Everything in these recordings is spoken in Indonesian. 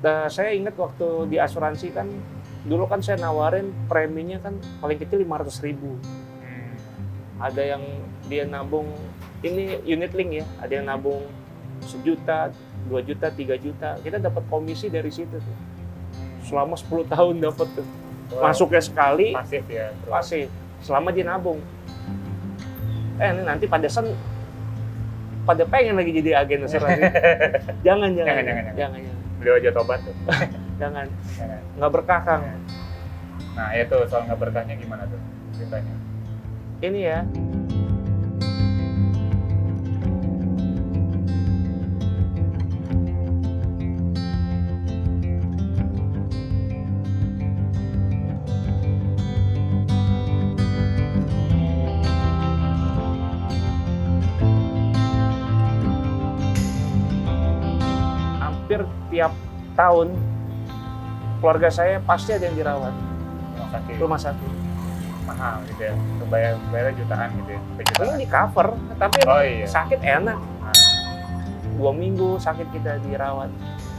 Saya ingat waktu di asuransi kan, dulu kan saya nawarin preminya kan paling kecil 500.000. Ada yang dia nabung, ini unit link ya, ada yang nabung 1 juta, 2 juta, 3 juta. Kita dapat komisi dari situ tuh. Selama 10 tahun dapat tuh. Masuknya sekali, pasif ya. pasif. Selama dia nabung. Ini nanti pada pengen lagi jadi agen asuransi. Jangan. Beliau aja tobat tuh. Jangan. Nggak berkah, Kang. Nah, itu soal nggak berkahnya gimana tuh ceritanya? Ini ya. Hampir tiap tahun keluarga saya pasti ada yang dirawat rumah sakit. Mahal gitu ya, bayar jutaan gitu ya. Ini di cover, tapi sakit enak. 2 minggu sakit kita dirawat.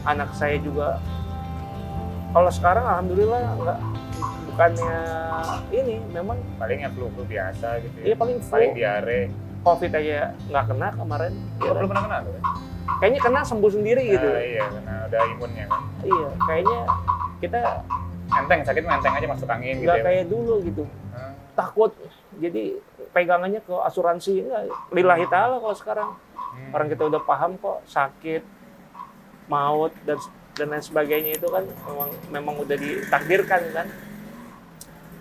Anak saya juga, kalau sekarang alhamdulillah enggak, bukannya ini, memang palingnya flu biasa gitu ya. Iya, paling diare. Covid aja nggak kena kemarin. Belum pernah kena tuh kan? Kayaknya kena sembuh sendiri gitu. Iya, karena ada imunnya kan. Iya, kayaknya kita sakit enteng aja masuk angin gitu. Nggak kayak dulu gitu. Takut, jadi pegangannya ke asuransi. Enggak, lillahi ta'ala kalau sekarang. Orang kita udah paham kok sakit, maut, dan lain sebagainya itu kan memang udah ditakdirkan kan.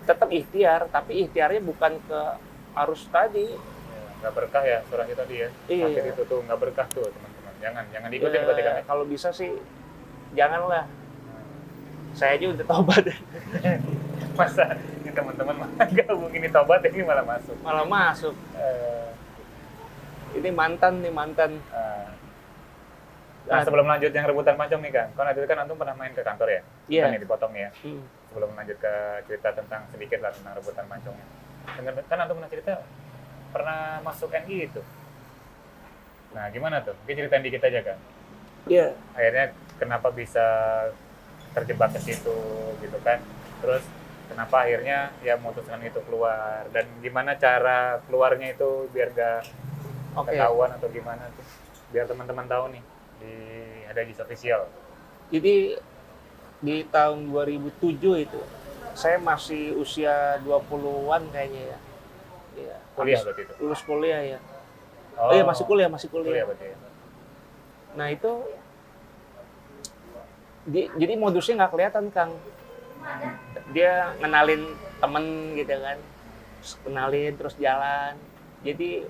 Tetap ikhtiar, tapi ikhtiarnya bukan ke arus tadi. Nggak berkah ya asuransi tadi ya. Iya. Sakit itu tuh nggak berkah tuh teman-teman. Jangan diikutin berarti kan. Kalau bisa sih janganlah. Saya aja udah tobat. Masa ini teman-teman nggak mungkin ini tobat, ini malah masuk. Ini mantan. Nah, sebelum lanjut yang rebutan pancong nih kan itu kan antum pernah main ke kantor ya? Iya. Kan dipotong ya. Sebelum lanjut ke cerita sedikit lah tentang rebutan pancongnya. Kan antum pernah cerita pernah masuk NI itu. Nah, gimana tuh? Mungkin ceritain dikit aja kan. Iya. Akhirnya kenapa bisa terjebak ke situ gitu kan? Terus kenapa akhirnya ya memutuskan itu keluar, dan gimana cara keluarnya itu biar gak ketahuan atau gimana tuh? Biar teman-teman tahu nih di ada di official. Jadi di tahun 2007 itu saya masih usia 20-an kayaknya ya. Iya. Kuliah berarti itu. Lulus kuliah ya. Oh iya, masih kuliah. Kuliah berarti ya. Nah, itu jadi modusnya nggak kelihatan, Kang. Dia ngenalin temen gitu kan. Kenalin terus jalan. Jadi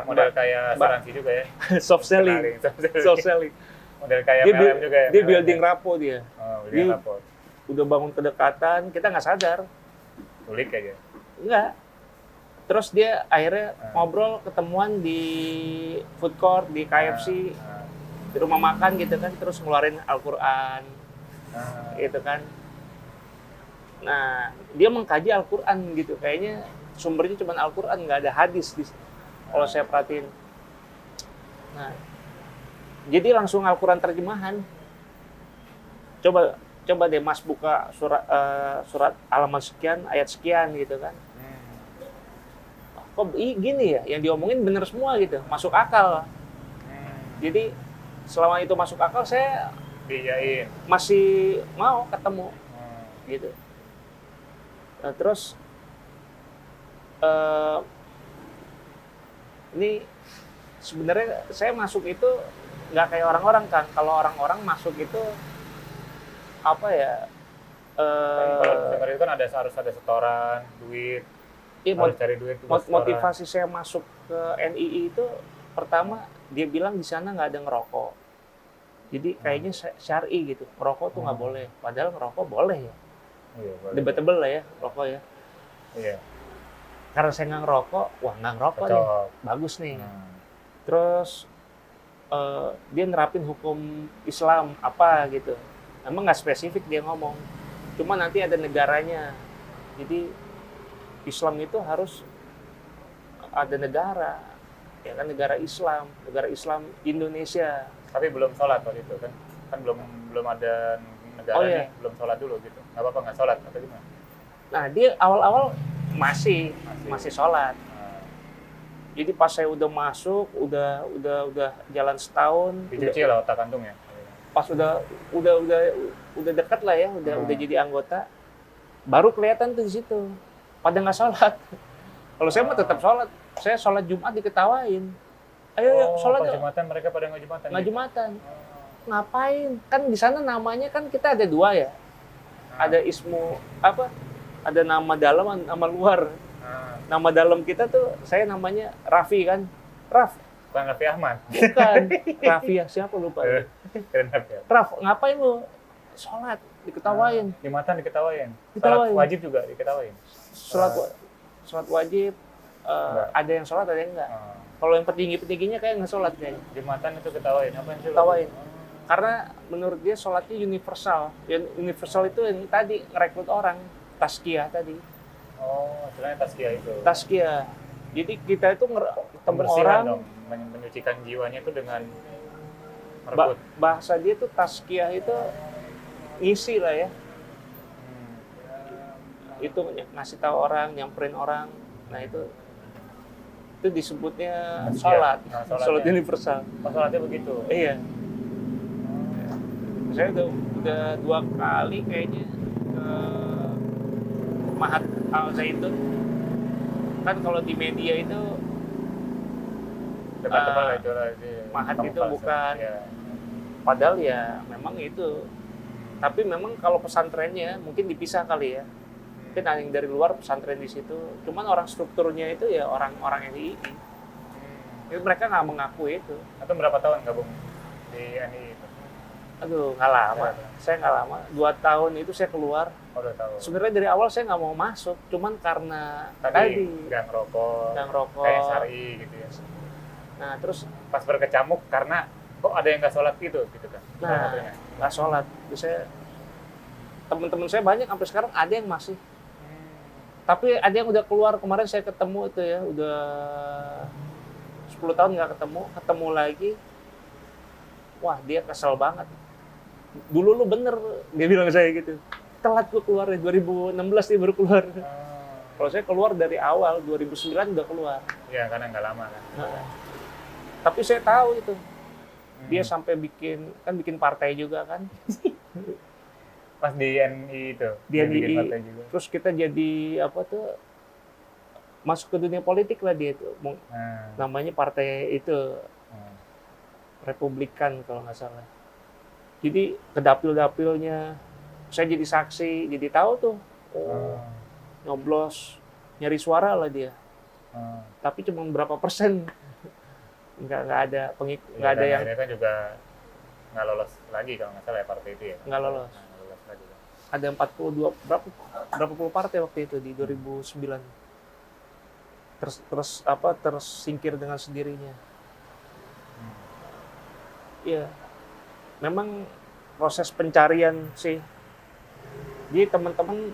model kayak asuransi juga ya. soft selling. Model kayak MLM juga ya. Dia building rapport dia. Building rapport. Udah bangun kedekatan, kita nggak sadar. Kulik aja. Enggak. Terus dia akhirnya ngobrol, ketemuan di food court, di KFC, di rumah makan gitu kan, terus ngeluarin Al-Quran, gitu kan. Nah, dia mengkaji Al-Quran gitu, kayaknya sumbernya cuma Al-Quran, nggak ada hadis kalau saya perhatiin. Nah, jadi langsung Al-Quran terjemahan. Coba deh Mas buka surat halaman sekian, ayat sekian gitu kan. Kok gini ya, yang diomongin bener semua gitu, masuk akal. Jadi selama itu masuk akal, saya diiyain, masih mau ketemu gitu. Nah, terus ini sebenarnya saya masuk itu nggak kayak orang-orang kan. Kalau orang-orang masuk itu apa ya? Kalau dengar itu kan harus ada setoran, duit. Harus cari duit. Motivasi saya masuk ke NII itu pertama dia bilang di sana nggak ada ngerokok. Jadi kayaknya syar'i gitu. Ngerokok tuh nggak boleh. Padahal ngerokok boleh ya. Iya, boleh. Debatable lah ya rokok ya. Iya. Karena saya nggak ngerokok, wah nggak ngerokok nih. Bagus nih. Terus dia nerapin hukum Islam apa gitu. Emang nggak spesifik dia ngomong. Cuma nanti ada negaranya. Jadi Islam itu harus ada negara, ya kan, negara Islam Indonesia. Tapi belum sholat waktu itu kan? kan belum ada negara Oh, iya. nih, belum sholat dulu gitu. Nggak apa-apa nggak sholat atau gimana? Nah, dia awal-awal masih sholat. Nah, Jadi pas saya udah masuk, udah jalan setahun, dicuci lah otak kantungnya. pas udah dekat lah ya, udah jadi anggota, baru kelihatan tuh di situ. Pada nggak sholat. Kalau saya mah tetap sholat. Saya sholat Jumat diketawain. Ayo ya, sholat pas yuk. Jumatan mereka pada nggak Jumatan. Nggak gitu? Jumatan. Oh. Ngapain? Kan di sana namanya kan kita ada dua ya. Ada ismu apa? Ada nama dalam, nama luar. Nah, Nama dalam kita tuh saya namanya Raffi kan. Raf, bukan Raffi Ahmad. bukan. Raffi ya, siapa lupa. Keren Raffi. Raf, ngapain lu? Sholat, diketawain. Jumatan diketawain. Diketawain. Sholat wajib juga diketawain. Sholat wajib, ada yang sholat, ada yang enggak. Kalau yang petingginya kayak nggak sholat kayaknya. Jumatan itu ketawain. Apa yang Ketawain. Karena menurut dia sholatnya universal. Yang universal itu yang tadi, ngerekrut orang. Tazkiyah tadi. Oh, istilahnya tazkiyah itu. Tazkiyah. Jadi kita itu ketemu Pembersihan orang, dong, menyucikan jiwanya itu dengan merebut. bahasa dia tuh tazkiyah itu ngisi lah ya. Itu ngasih tahu orang, nyamperin orang. Nah itu disebutnya sholat. Nah, Sholat universal. Oh, sholatnya begitu. Iya. Saya udah 2 kali kayaknya ke Mahat Al Zaitun. Kan kalau di media itu Dekat-dekat lah itu lah. Mahat itu Kampus. bukan. Ya. Padahal ya memang itu. Tapi memang kalau pesantrennya mungkin dipisah kali ya. Mungkin ada yang dari luar pesantren di situ. Cuman orang strukturnya itu ya orang-orang NII. Jadi mereka nggak mengakui itu. Atau berapa tahun gabung di NII itu? Aduh, nggak lama. Saya nggak lama. 2 tahun itu saya keluar. Oh, 2 tahun. Sebenarnya dari awal saya nggak mau masuk. Cuman karena Tadi nggak ngerokok, nggak ngerokok. kayak syari gitu ya. Nah, terus Pas berkecamuk karena kok ada yang nggak sholat gitu kan? Salah satunya. nggak sholat. Terus saya teman-teman saya banyak sampai sekarang ada yang masih. Tapi ada yang udah keluar. Kemarin saya ketemu itu ya, udah 10 tahun nggak ketemu lagi. Wah, dia kesel banget. Dulu lu bener, dia bilang saya gitu. Telat gua keluar ya, 2016 dia baru keluar. Kalau saya keluar dari awal, 2009 udah keluar. Ya karena nggak lama kan. Nah, tapi saya tahu itu. Dia sampai bikin partai juga kan. Pas di NI itu. Dia bikin di partai juga. terus kita jadi apa tuh, masuk ke dunia politik lah dia tuh. Nah. Namanya partai itu Republikan kalau nggak salah. Jadi ke dapil-dapilnya, saya jadi saksi, jadi tahu tuh. Nyoblos, nyari suara lah dia. Tapi cuma berapa persen. Nggak ada pengikut, nggak ada yang Akhirnya kan juga nggak lolos lagi kalau nggak salah ya partai itu ya. nggak lolos. Nggak lolos lagi. Ada 42 berapa puluh partai waktu itu di 2009. Tersingkir dengan sendirinya. Iya. Memang proses pencarian sih. Jadi teman-teman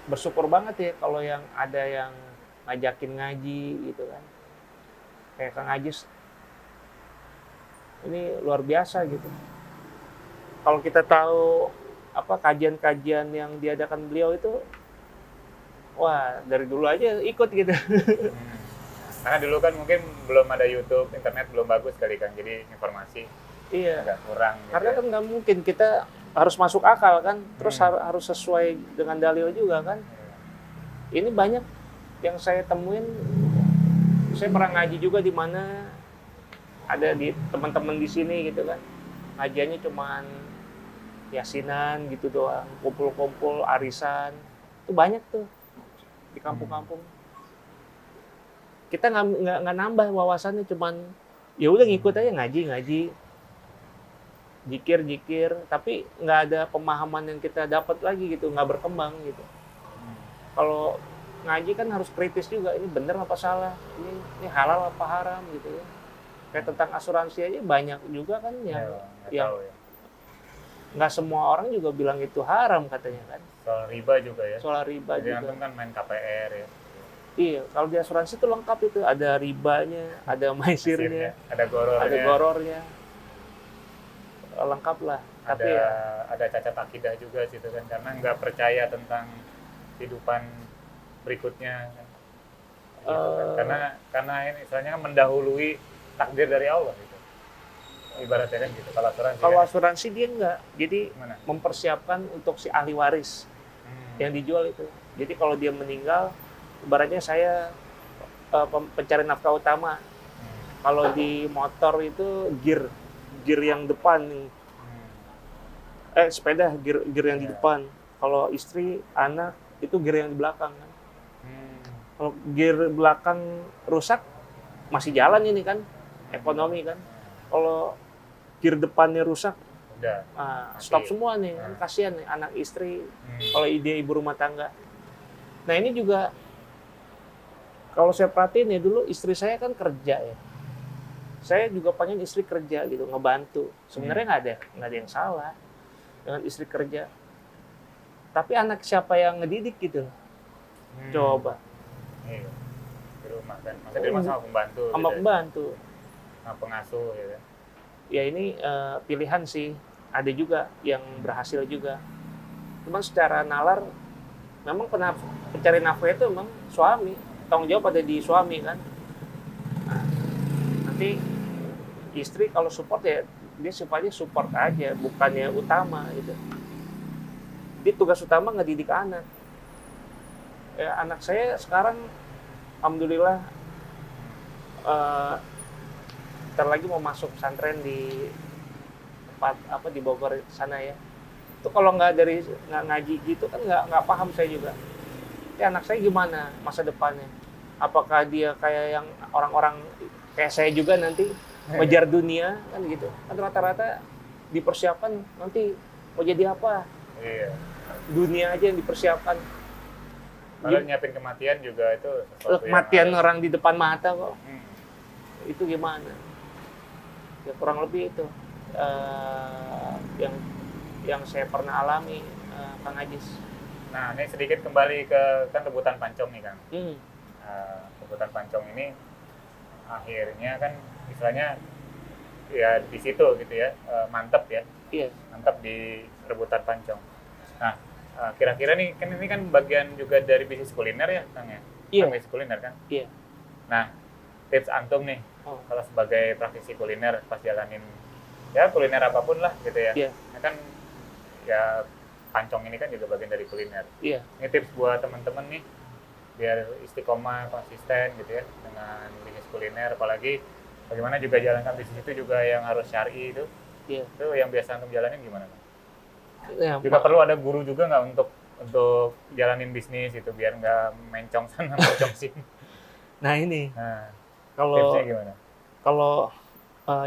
bersyukur banget ya kalau yang ada yang ngajakin ngaji gitu kan. Kayak Kang Ajis. Ini luar biasa gitu. Kalau kita tahu kajian-kajian yang diadakan beliau itu, wah dari dulu aja ikut gitu. Karena dulu kan mungkin belum ada YouTube, internet belum bagus kali kan, jadi informasi Iya. agak kurang. Gitu Karena ya. kan nggak mungkin kita harus masuk akal kan, terus harus sesuai dengan dalil juga kan. Ini banyak yang saya temuin, saya pernah ngaji juga di mana ada di teman-teman di sini gitu kan, ngajiannya cuman yasinan gitu doang, kumpul-kumpul arisan, itu banyak tuh di kampung-kampung. Kita nggak nambah wawasannya, cuman ya udah ngikut aja ngaji, jikir, tapi nggak ada pemahaman yang kita dapat lagi gitu, nggak berkembang gitu. Kalau ngaji kan harus kritis juga, ini bener apa salah, ini halal apa haram gitu ya. Kayak tentang asuransi aja banyak juga kan yang tahu ya. nggak semua orang juga bilang itu haram katanya kan. Soal riba juga ya. Soal riba Jadi juga. antum kan main KPR ya. Iya, kalau di asuransi itu lengkap itu, ada ribanya, ada maisirnya, Ada gorornya. ada gorornya, lengkap lah. Tapi ada cacat akidah juga situ kan, karena nggak percaya tentang kehidupan berikutnya kan. Gitu kan. Karena ini istilahnya kan mendahului takdir dari Allah gitu. Ibaratnya kan gitu. Kalau asuransi kalau kan, asuransi dia enggak. Jadi gimana? mempersiapkan untuk si ahli waris yang dijual itu. Jadi kalau dia meninggal, ibaratnya saya pencari nafkah utama. Kalau di motor itu gear yang depan nih. Sepeda gear yang di depan. Kalau istri, anak itu gear yang di belakang kan. Kalau gear belakang rusak masih jalan ini kan, ekonomi kan. Kalau gear depannya rusak, Udah. stop semua nih kan, kasihan nih anak istri. Kalau ide ibu rumah tangga. Nah ini juga kalau saya perhatiin ya, dulu istri saya kan kerja ya. Saya juga pengen istri kerja gitu, ngebantu. Sebenarnya nggak ada yang salah dengan istri kerja. Tapi anak siapa yang ngedidik gitu? Coba. Iya. Di rumah kan. Maksudnya di rumah sama pembantu. Sama gitu ya. pembantu. Sama pengasuh gitu. Ya ini pilihan sih. Ada juga yang berhasil juga. Cuman secara nalar, memang pencari nafkah itu memang suami. Tanggung jawab ada di suami kan. Nah, nanti istri kalau support ya dia sifatnya support aja, bukannya utama gitu. Dia tugas utama ngedidik anak. Ya, anak saya sekarang alhamdulillah ntar lagi mau masuk pesantren di tempat di Bogor sana ya. Itu kalau nggak ngaji gitu kan nggak paham saya juga. Ya anak saya gimana masa depannya? Apakah dia kayak yang orang-orang kayak saya juga nanti ngejar dunia kan gitu? Kan rata-rata dipersiapkan nanti mau jadi apa? Iya. Dunia aja yang dipersiapkan. Kalau nyiapin kematian juga itu sesuatu Kematian yang orang di depan mata kok. Itu gimana? Ya kurang lebih itu yang saya pernah alami, Kang Ajis. Nah, ini sedikit kembali ke kan rebutan pancong nih, Kang. Rebutan pancong ini akhirnya kan istilahnya ya di situ gitu ya, mantep ya. Iya. Mantep di rebutan pancong. Nah, kira-kira nih kan ini kan bagian juga dari bisnis kuliner ya, Kang ya? Iya. Bisnis kuliner kan? Iya. Nah, tips antum nih, kalau sebagai praktisi kuliner pas jalanin ya kuliner apapun lah gitu ya. Iya. Nah, kan ya pancong ini kan juga bagian dari kuliner. Iya. Ini tips buat teman-teman nih biar istiqomah konsisten gitu ya dengan bisnis kuliner, apalagi bagaimana juga jalankan bisnis itu juga yang harus syar'i itu. Iya. Itu yang biasa antum jalanin gimana? Ya, Juga perlu ada guru juga nggak untuk jalanin bisnis itu biar nggak mencong sana mencong sini. Nah ini Nah, kalau tipsnya gimana?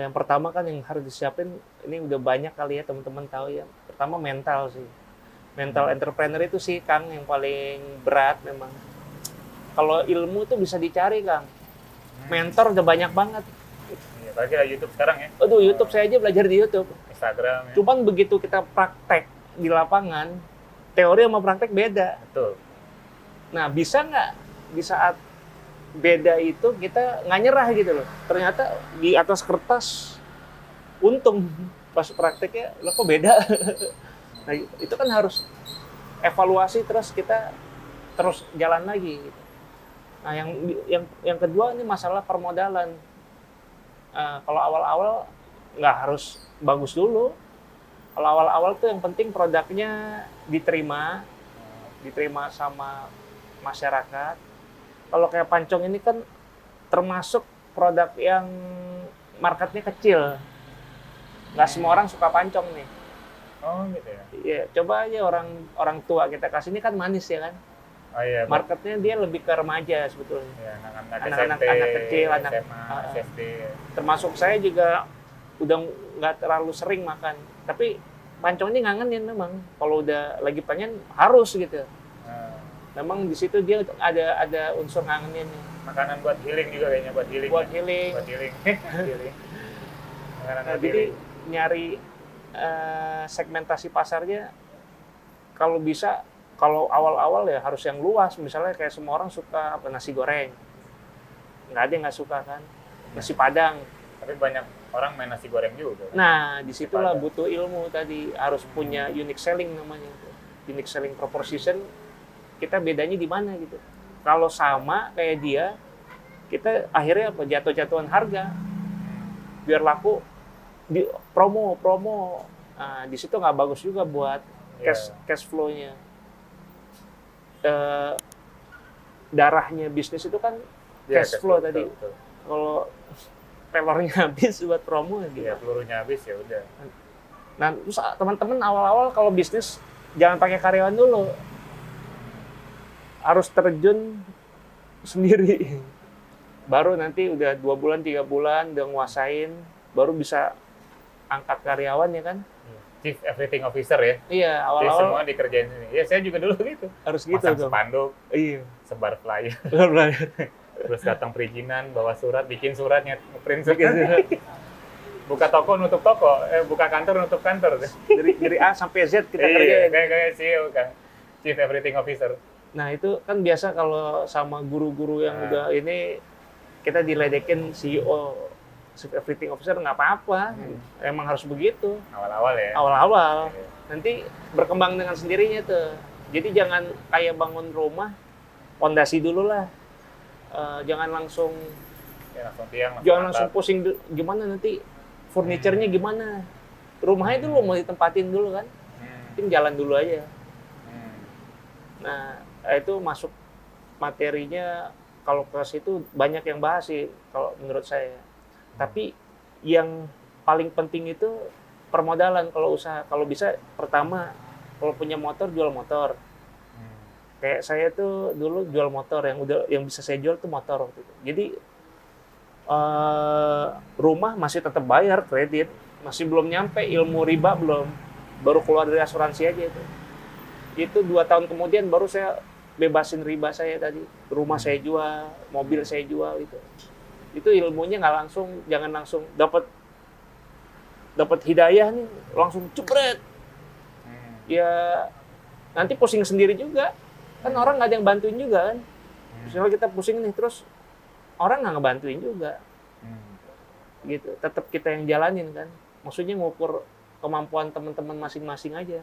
yang pertama kan yang harus disiapin, ini udah banyak kali ya teman-teman tahu ya. Pertama mental sih. Mental entrepreneur itu sih Kang yang paling berat memang. Kalau ilmu tuh bisa dicari Kang. Mentor udah banyak banget. Iya, apalagi lah YouTube sekarang ya. Aduh, YouTube saya aja belajar di YouTube. Instagram ya. Cuman begitu kita praktek di lapangan, teori sama praktek beda. Betul. Nah, bisa nggak di saat beda itu kita nggak nyerah gitu loh. Ternyata di atas kertas untung, pas prakteknya lo kok beda. Nah, itu kan harus evaluasi terus kita terus jalan lagi gitu. Nah, yang kedua ini masalah permodalan. Kalau awal-awal nggak harus bagus dulu. Kalau awal-awal tuh yang penting produknya diterima sama masyarakat. Kalau kayak pancong ini kan termasuk produk yang marketnya kecil. Nggak semua orang suka pancong nih. Oh gitu ya. Iya, coba aja orang tua kita kasih, ini kan manis ya kan. Oh iya. Marketnya dia lebih ke remaja sebetulnya. Ya, Anak-anak SMP, kecil, SMA, SD. Termasuk saya juga udah nggak terlalu sering makan. Tapi pancong ini ngangenin memang. Kalau udah lagi pengen harus gitu. Memang di situ dia ada unsur ngangenin. Makanan buat healing juga kayaknya, buat healing. Buat healing. Buat healing. Healing. Makanan buat Jadi healing. nyari segmentasi pasarnya kalau bisa, kalau awal-awal ya harus yang luas. Misalnya kayak semua orang suka nasi goreng, nggak ada yang nggak suka kan. Nasi Padang, Tapi banyak orang main nasi goreng juga. Nah, disitulah Padang. butuh ilmu tadi, harus punya unique selling namanya. Unique selling proposition, kita bedanya di mana gitu. Kalau sama kayak dia, kita akhirnya apa? Jatuh-jatuhan harga. Biar laku, di promo. Nah, di situ nggak bagus juga buat cash flow-nya. Darahnya bisnis itu kan Iya, cash flow tadi. betul. Kalau pelornya habis buat promo Iya, gitu. pelurunya habis ya udah. Nah, terus teman-teman awal-awal kalau bisnis jangan pakai karyawan dulu. Harus terjun sendiri. Baru nanti udah 2 bulan, 3 bulan udah nguasain, baru bisa angkat karyawan ya kan? Chief Everything Officer ya. Iya, Jadi awal-awal semua dikerjain sini. Ya saya juga dulu gitu. harus gitu Pasang dong. spanduk, Iya. sebar flyer, Benar. terus datang perizinan, bawa surat, bikin suratnya, print surat. Buka toko, nutup toko, buka kantor, nutup kantor. Dari A sampai Z kita Iya, kerjain. kayak CEO kan, Chief Everything Officer. Nah, itu kan biasa kalau sama guru-guru yang udah ini kita diledekin CEO, Chief Everything Officer nggak apa-apa. Emang harus begitu. Awal-awal ya. Awal-awal. Iya. Nanti berkembang dengan sendirinya tuh. Jadi jangan kayak bangun rumah, pondasi dulu lah. Jangan langsung Ya, langsung tiang, jangan langsung atap. pusing gimana nanti furniture-nya gimana. Rumahnya dulu mau ditempatin dulu kan. Mungkin jalan dulu aja. Nah, itu masuk materinya kalau ke situ banyak yang bahas sih kalau menurut saya. Tapi yang paling penting itu permodalan kalau usaha. Kalau bisa pertama kalau punya motor jual motor. Kayak saya tuh dulu jual motor yang bisa saya jual tuh motor waktu itu. Jadi rumah masih tetap bayar kredit, masih belum nyampe ilmu riba belum, baru keluar dari asuransi aja itu. Itu 2 tahun kemudian baru saya bebasin riba saya tadi. Rumah saya jual, mobil saya jual itu. Itu ilmunya nggak langsung, jangan langsung dapat hidayah nih langsung cepret. Ya nanti pusing sendiri juga. Kan orang nggak ada yang bantuin juga kan. Misalnya kita pusing nih terus orang nggak ngebantuin juga. Gitu. Tetap kita yang jalanin kan. Maksudnya ngukur kemampuan teman-teman masing-masing aja.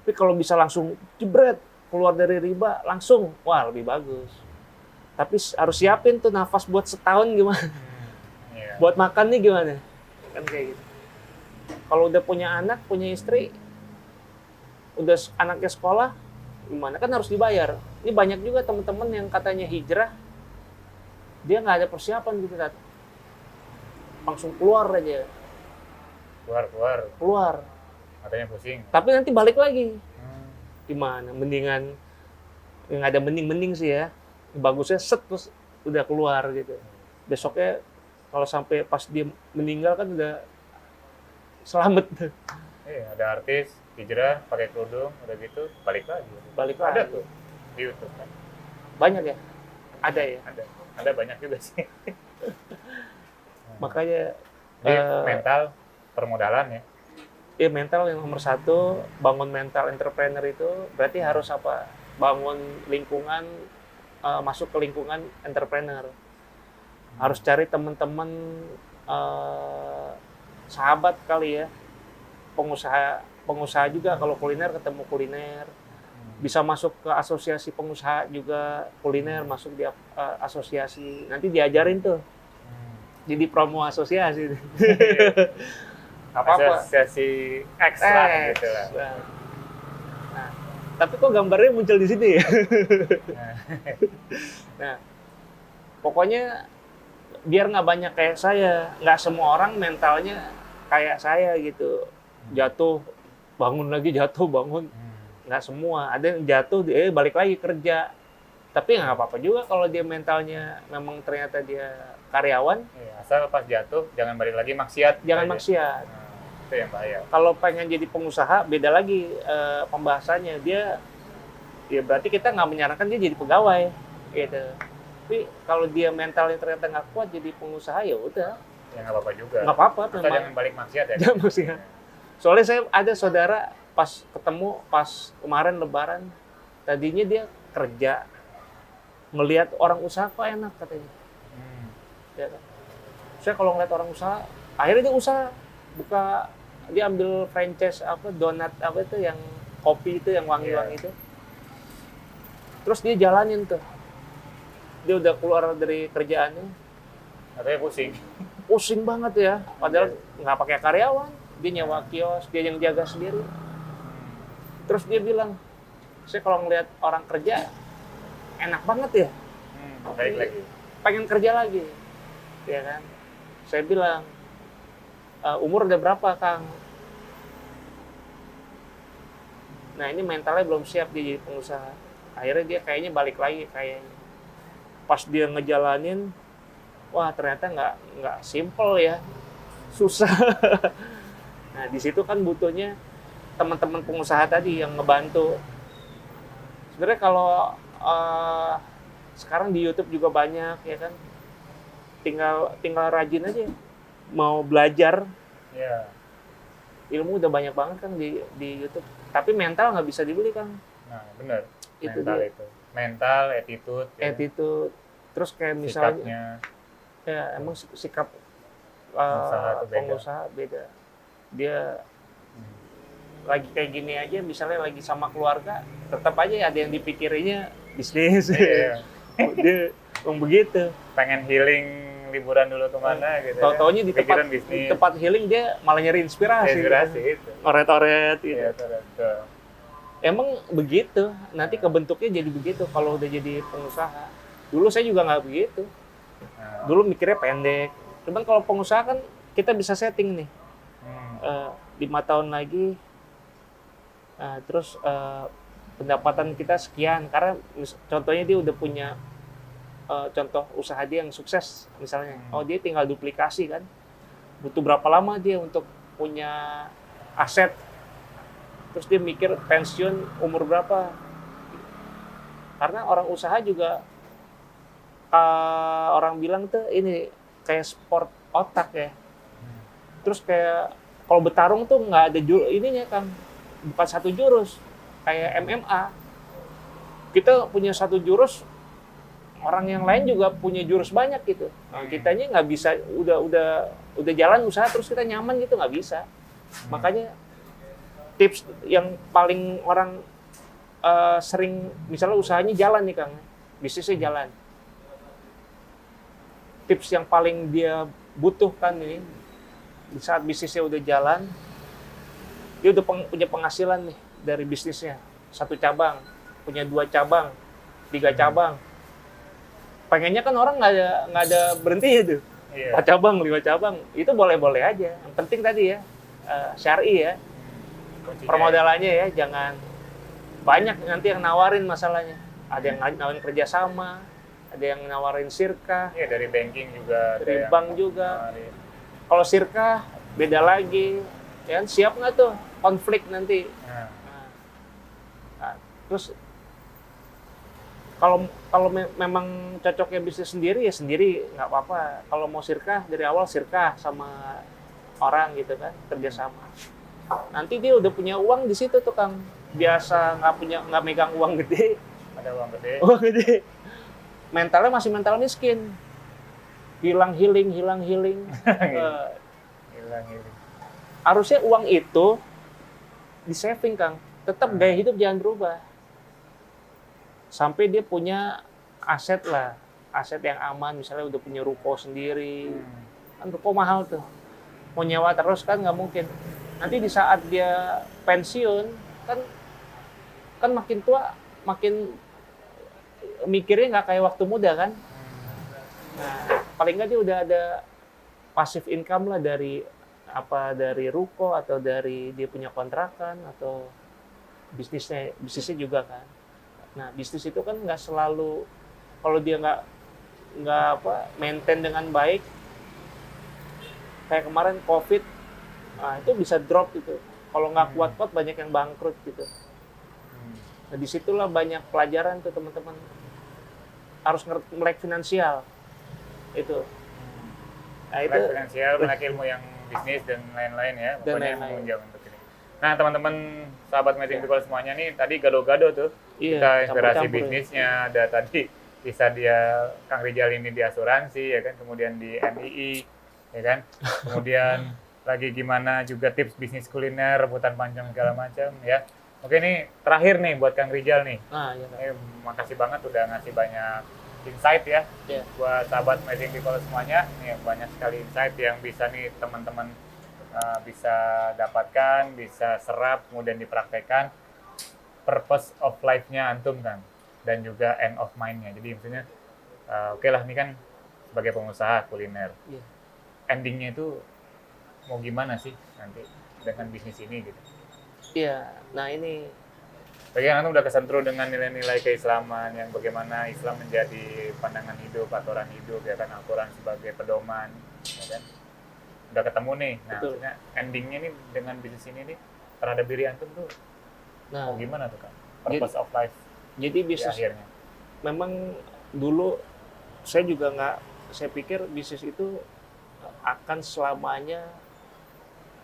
Tapi kalau bisa langsung jebret keluar dari riba langsung, wah lebih bagus. Tapi harus siapin tuh nafas buat setahun gimana. Buat makan nih gimana. Kan kayak gitu. Kalau udah punya anak, punya istri, udah anaknya sekolah, gimana kan harus dibayar. Ini banyak juga teman-teman yang katanya hijrah, dia nggak ada persiapan gitu kan. Langsung keluar aja. Keluar. Matanya pusing. Tapi nanti balik lagi. Gimana? Mendingan yang ada mending sih ya. Bagusnya set terus udah keluar gitu. Besoknya kalau sampai pas dia meninggal kan udah selamat. Ada artis hijrah pakai kerudung, udah gitu balik lagi. Ada tuh di YouTube kan. Banyak ya? Ada ya? Ada banyak juga sih. Makanya Jadi mental permodalan ya. ya mental yang nomor 1, bangun mental entrepreneur itu berarti harus apa? Bangun lingkungan, masuk ke lingkungan entrepreneur. Harus cari teman-teman sahabat kali ya, pengusaha juga. Kalau kuliner ketemu kuliner, bisa masuk ke asosiasi pengusaha juga kuliner, masuk di asosiasi. Nanti diajarin tuh, jadi promo asosiasi. Apa-apa. Asosiasi X lah gitu lah. Nah, tapi kok gambarnya muncul di sini ya? Nah, pokoknya biar nggak banyak kayak saya, nggak semua orang mentalnya kayak saya gitu, jatuh bangun lagi, jatuh bangun, nggak semua. Ada yang jatuh balik lagi kerja, tapi nggak apa-apa juga kalau dia mentalnya memang ternyata dia karyawan. Asal pas jatuh jangan balik lagi maksiat. Jangan maksiat. Itu yang bahaya. Kalau pengen jadi pengusaha beda lagi pembahasannya. Dia ya berarti kita nggak menyarankan dia jadi pegawai gitu. Tapi kalau dia mentalnya ternyata nggak kuat jadi pengusaha, ya udah. Ya nggak apa-apa juga. Nggak apa-apa. Asal jangan balik maksiat ya. Jangan maksiat. Soalnya saya ada saudara pas ketemu pas kemarin Lebaran, tadinya dia kerja, ngelihat orang usaha kok enak katanya. Ya kan? Saya kalau ngeliat orang usaha, akhirnya dia usaha buka, dia ambil franchise apa donat apa itu yang kopi itu yang wangi-wangi itu. Terus dia jalanin tuh. Dia udah keluar dari kerjaannya, Katanya pusing. pusing banget ya. Padahal nggak pakai karyawan, dia nyewa kios, dia yang jaga sendiri. Terus dia bilang, saya kalau ngeliat orang kerja enak banget ya. Baik lagi. Pengen kerja lagi, ya kan? Saya bilang, umur udah berapa Kang? Nah ini mentalnya belum siap dia jadi pengusaha. Akhirnya dia kayaknya balik lagi kayaknya. Pas dia ngejalanin, wah ternyata nggak simple ya, susah. Nah di situ kan butuhnya teman-teman pengusaha tadi yang ngebantu. Sebenarnya kalau sekarang di YouTube juga banyak ya kan, tinggal rajin aja, mau belajar. Iya. Ilmu udah banyak banget kan di YouTube. Tapi mental nggak bisa dibeli Kang. Nah, benar. Itu Mental dia. itu. Mental, attitude, ya. Attitude. Terus kayak misalnya, Sikapnya. ya emang sikap Pengusaha tuh beda. pengusaha beda. Dia lagi kayak gini aja, misalnya lagi sama keluarga, tetap aja ada yang dipikirnya bisnis. Iya. Dia begitu. Pengen healing liburan dulu kemana gitu. Tahu-taunya di Pikiran tempat bisnis. healing dia malah nyari inspirasi. Inspirasi itu. Oret-oret gitu. Iya, betul. Emang begitu, nanti kebentuknya jadi begitu kalau udah jadi pengusaha. Dulu saya juga nggak begitu. Nah, Dulu mikirnya pendek. Cuman kalau pengusaha kan kita bisa setting nih. 5 tahun lagi, terus pendapatan kita sekian. Karena contohnya dia udah punya contoh usaha dia yang sukses misalnya. Oh dia tinggal duplikasi kan. Butuh berapa lama dia untuk punya aset. Terus dia mikir pensiun umur berapa. Karena orang usaha juga orang bilang tuh ini kayak sport otak ya. Terus kayak kalau bertarung tuh nggak ada ininya Kang, bukan satu jurus kayak MMA. Kita punya satu jurus, orang yang lain juga punya jurus banyak gitu. Nah, kitanya nggak bisa udah jalan usaha terus kita nyaman gitu nggak bisa. Makanya tips yang paling orang sering misalnya usahanya jalan nih Kang, bisnisnya jalan. Tips yang paling dia butuhkan ini di saat bisnisnya udah jalan, dia udah punya penghasilan nih dari bisnisnya. 1 cabang, punya 2 cabang, 3 cabang. Pengennya kan orang nggak ada berhenti ya tuh. Iya. 4 cabang, 5 cabang, itu boleh-boleh aja. Yang penting tadi ya, syar'i ya, Kuncinya permodalannya ya, jangan banyak nanti yang nawarin masalahnya. Ada yang nawarin kerjasama, ada yang nawarin sirkah, Iya, dari banking juga. ada dari yang bank juga. nawarin. Kalau sirkah beda lagi, ya kan? Siap nggak tuh konflik nanti? Nah, Nah, terus kalau memang cocoknya bisnis sendiri ya sendiri nggak apa-apa. Kalau mau sirkah dari awal sirkah sama orang gitu kan, kerjasama. Nanti dia udah punya uang di situ tuh Kang. Biasa nggak megang uang gede, ada uang gede. uang gede. Mentalnya masih mental miskin. Hilang healing. Hilang healing. Harusnya uang itu di saving Kang. Tetap gaya hidup jangan berubah. Sampai dia punya aset lah. Aset yang aman, misalnya udah punya ruko sendiri. Kan ruko mahal tuh. Mau nyewa terus kan nggak mungkin. Nanti di saat dia pensiun, kan makin tua, makin mikirnya nggak kayak waktu muda kan. Nah, paling nggak dia udah ada passive income lah dari ruko atau dari dia punya kontrakan atau bisnisnya juga kan. Nah bisnis itu kan nggak selalu kalau dia nggak maintain dengan baik kayak kemarin COVID, nah itu bisa drop gitu. Kalau nggak kuat banyak yang bangkrut gitu. Nah disitulah banyak pelajaran tuh teman-teman, harus melek finansial itu. Nah itu Melek finansial, melek ilmu yang bisnis dan lain-lain ya. Dan Pokoknya lain-lain. menunjang untuk ini. Nah teman-teman sahabat Meeting People semuanya nih tadi gado-gado tuh. iya, Kita inspirasi campur-campur. bisnisnya, ada tadi bisa dia Kang Rijal ini di asuransi ya kan, kemudian di NII, ya kan? Kemudian lagi gimana juga tips bisnis kuliner, rebutan pancong segala macam ya. Oke nih, terakhir nih buat Kang Rijal nih. Nah, ya Kang. Makasih banget udah ngasih banyak insight ya Iya. buat sahabat Amazing People semuanya. Nih banyak sekali insight yang bisa nih teman-teman bisa dapatkan, bisa serap, kemudian dipraktekkan. Purpose of life-nya antum kan, dan juga end of mind-nya. Jadi maksudnya, oke lah ini kan sebagai pengusaha kuliner, Iya. ending-nya itu mau gimana sih nanti dengan bisnis ini gitu. Iya. Nah, ini Bagaimana antum udah kesentuh dengan nilai-nilai keislaman yang bagaimana Islam menjadi pandangan hidup, aturan hidup, ya kan, Al-Quran sebagai pedoman, ya kan. Udah ketemu nih, nah Betul. maksudnya ending-nya nih dengan bisnis ini nih terhadap diri antum tuh nah, mau gimana tuh kan? Purpose of life jadi di bisnis akhirnya. memang dulu saya juga saya pikir bisnis itu akan selamanya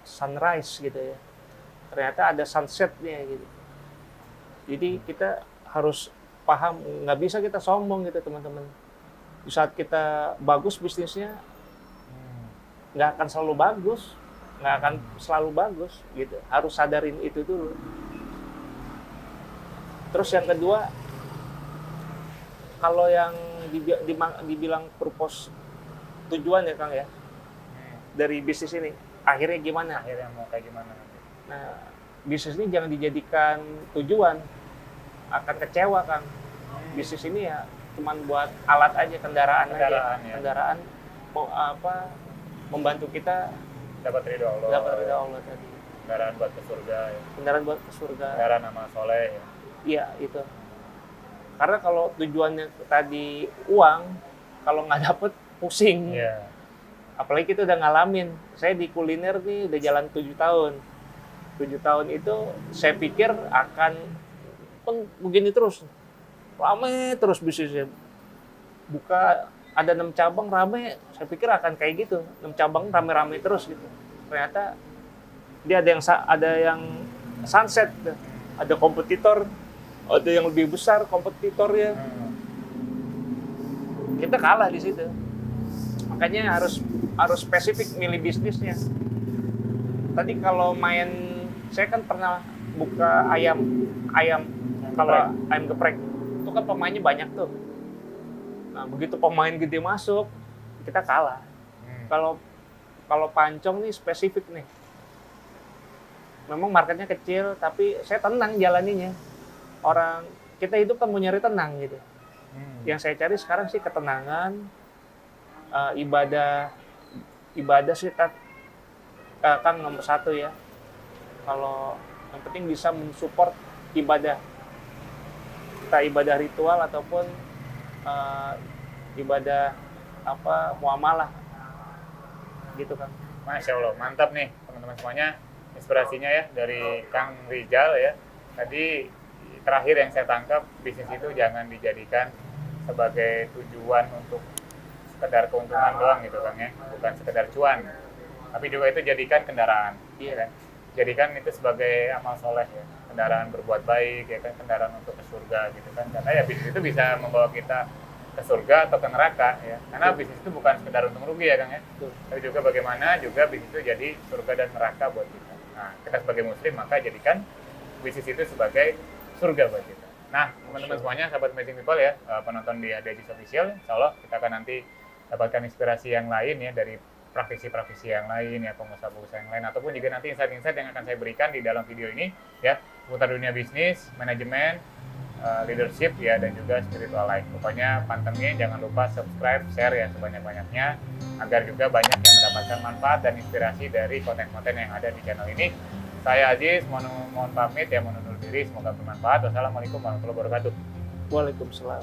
sunrise gitu ya. Ternyata ada sunsetnya gitu. Jadi kita harus paham, nggak bisa kita sombong gitu teman-teman. Di saat kita bagus bisnisnya, nggak akan selalu bagus, nggak akan selalu bagus gitu. Harus sadarin itu dulu. Terus yang kedua, kalau yang dibilang purpose tujuan ya Kang ya, dari bisnis ini, akhirnya gimana? Akhirnya mau kayak gimana nanti? Nah, bisnis ini jangan dijadikan tujuan, akan kecewa Kang. Bisnis ini ya cuman buat alat aja, kendaraan aja. Ya. Kendaraan mau membantu kita Dapat ridho Allah. dapat ridha Allah tadi. Kendaraan buat ke surga ya. Kendaraan buat ke surga. Kendaraan amal soleh ya. Iya, itu. Karena kalau tujuannya tadi uang, kalau nggak dapet pusing. Iya. Apalagi kita udah ngalamin. Saya di kuliner nih udah jalan 7 tahun. 7 tahun itu saya pikir akan begini terus. Rame terus bisnisnya. Buka ada 6 cabang rame, saya pikir akan kayak gitu. 6 cabang rame-rame terus gitu. Ternyata dia ada yang sunset, ada kompetitor, ada yang lebih besar kompetitornya. Kita kalah di situ. Makanya harus spesifik milih bisnisnya. Tadi kalau main, saya kan pernah buka ayam kalau ayam geprek itu kan pemainnya banyak tuh. Nah begitu pemain gede masuk, kita kalah. Kalau pancong nih spesifik nih. Memang marketnya kecil, tapi saya tenang jalaninya. Orang kita hidup kan mau nyari tenang gitu. Yang saya cari sekarang sih ketenangan, ibadah sih kan nomor 1 ya. Kalau yang penting bisa mensupport ibadah, kita ibadah ritual ataupun ibadah muamalah gitu kan. Masya Allah, mantap nih teman-teman semuanya, inspirasinya ya dari Kang Rijal ya. Tadi terakhir yang saya tangkap, bisnis itu jangan dijadikan sebagai tujuan untuk sekedar keuntungan doang gitu Kang ya, bukan sekedar cuan, tapi juga itu jadikan kendaraan. Iya. Ya kan? Jadikan itu sebagai amal soleh ya, kendaraan berbuat baik ya kan, kendaraan untuk ke surga gitu kan, karena ya bisnis itu bisa membawa kita ke surga atau ke neraka ya, karena bisnis itu bukan sekedar untung rugi ya Kang ya. Betul. Tapi juga bagaimana juga bisnis itu jadi surga dan neraka buat kita. Nah, kita sebagai muslim maka jadikan bisnis itu sebagai surga buat kita. Nah, teman-teman semuanya, sahabat Amazing People ya, penonton di ADJis Official, insya Allah kita akan nanti dapatkan inspirasi yang lain ya dari praktisi-praktisi yang lain ya, pengusaha-pengusaha yang lain, ataupun juga nanti insight-insight yang akan saya berikan di dalam video ini ya, seputar dunia bisnis, manajemen, leadership ya, dan juga spiritual life. Pokoknya pantengin, jangan lupa subscribe, share ya sebanyak-banyaknya, agar juga banyak yang mendapatkan manfaat dan inspirasi dari konten-konten yang ada di channel ini. Saya Aziz, mohon pamit ya, mohon undur diri, semoga bermanfaat. Wassalamualaikum warahmatullahi wabarakatuh. Waalaikumsalam.